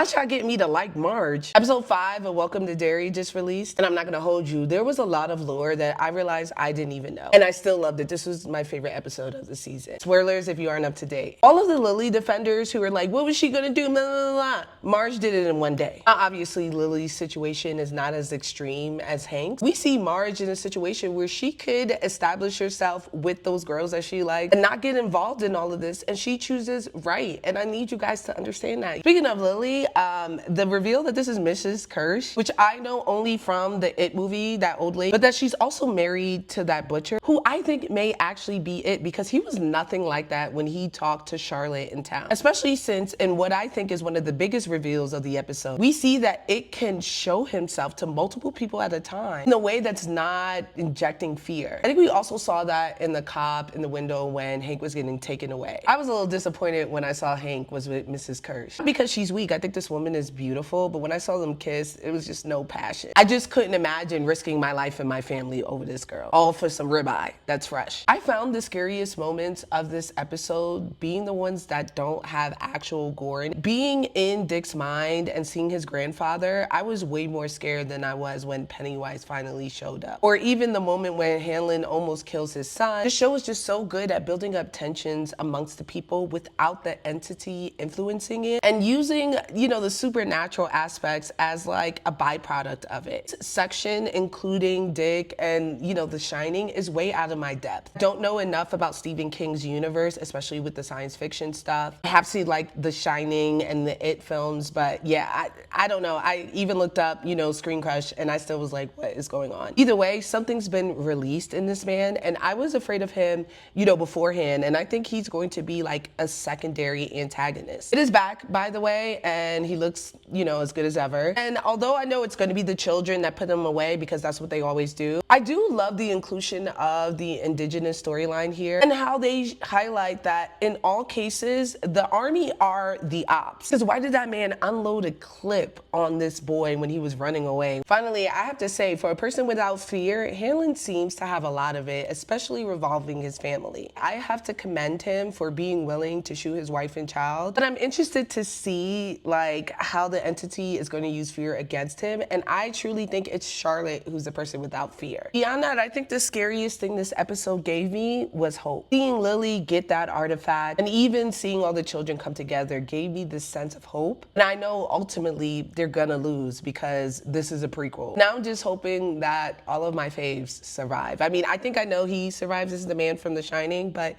I try getting me to like Marge. Episode 5 of Welcome to Derry just released, and I'm not gonna hold you. There was a lot of lore that I realized I didn't even know. And I still loved it. This was my favorite episode of the season. Spoilers if you aren't up to date. All of the Lily defenders who were like, what was she gonna do? Blah, blah, blah. Marge did it in one day. Now, obviously, Lily's situation is not as extreme as Hank's. We see Marge in a situation where she could establish herself with those girls that she liked and not get involved in all of this, and she chooses right. And I need you guys to understand that. Speaking of Lily, the reveal that this is Mrs. Kirsch, which I know only from the It movie, that old lady, but that she's also married to that butcher, who I think may actually be it, because he was nothing like that when he talked to Charlotte in town. Especially since, in what I think is one of the biggest reveals of the episode, we see that it can show himself to multiple people at a time in a way that's not injecting fear. I think we also saw that in the cop in the window when Hank was getting taken away. I was a little disappointed when I saw Hank was with Mrs. Kirsch. Not because she's weak, I think this woman is beautiful, but when I saw them kiss, it was just no passion. I just couldn't imagine risking my life and my family over this girl, all for some ribeye that's fresh. I found the scariest moments of this episode being the ones that don't have actual gore. Being in Dick's mind and seeing his grandfather, I was way more scared than I was when Pennywise finally showed up. Or even the moment when Hanlon almost kills his son. The show is just so good at building up tensions amongst the people without the entity influencing it, and using, the supernatural aspects as like a byproduct of it. This section, including Dick and, The Shining, is way out of my depth. Don't know enough about Stephen King's universe, especially with the science fiction stuff. I have seen like The Shining and the It films, but yeah, I don't know. I even looked up, Screen Crush, and I still was like, what is going on? Either way, something's been released in this man, and I was afraid of him, beforehand, and I think he's going to be like a secondary antagonist. It is back, by the way, and he looks, as good as ever. And although I know it's going to be the children that put him away, because that's what they always do, I do love the inclusion of the indigenous storyline here and how they highlight that in all cases, the army are the ops. Because why did that man unload a clip on this boy when he was running away? Finally, I have to say, for a person without fear, Hanlon seems to have a lot of it, especially revolving his family. I have to commend him for being willing to shoot his wife and child, but I'm interested to see like how the entity is going to use fear against him, and I truly think it's Charlotte who's the person without fear. Beyond that, I think the scariest thing this episode gave me was hope. Seeing Lily get that artifact and even seeing all the children come together gave me this sense of hope, and I know ultimately they're gonna lose because this is a prequel. Now I'm just hoping that all of my faves survive. I mean, I think I know he survives as the man from The Shining, but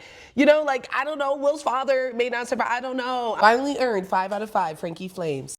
I don't know, Will's father may not survive, I don't know. Finally earned 5 out of 5 Frankie Flames.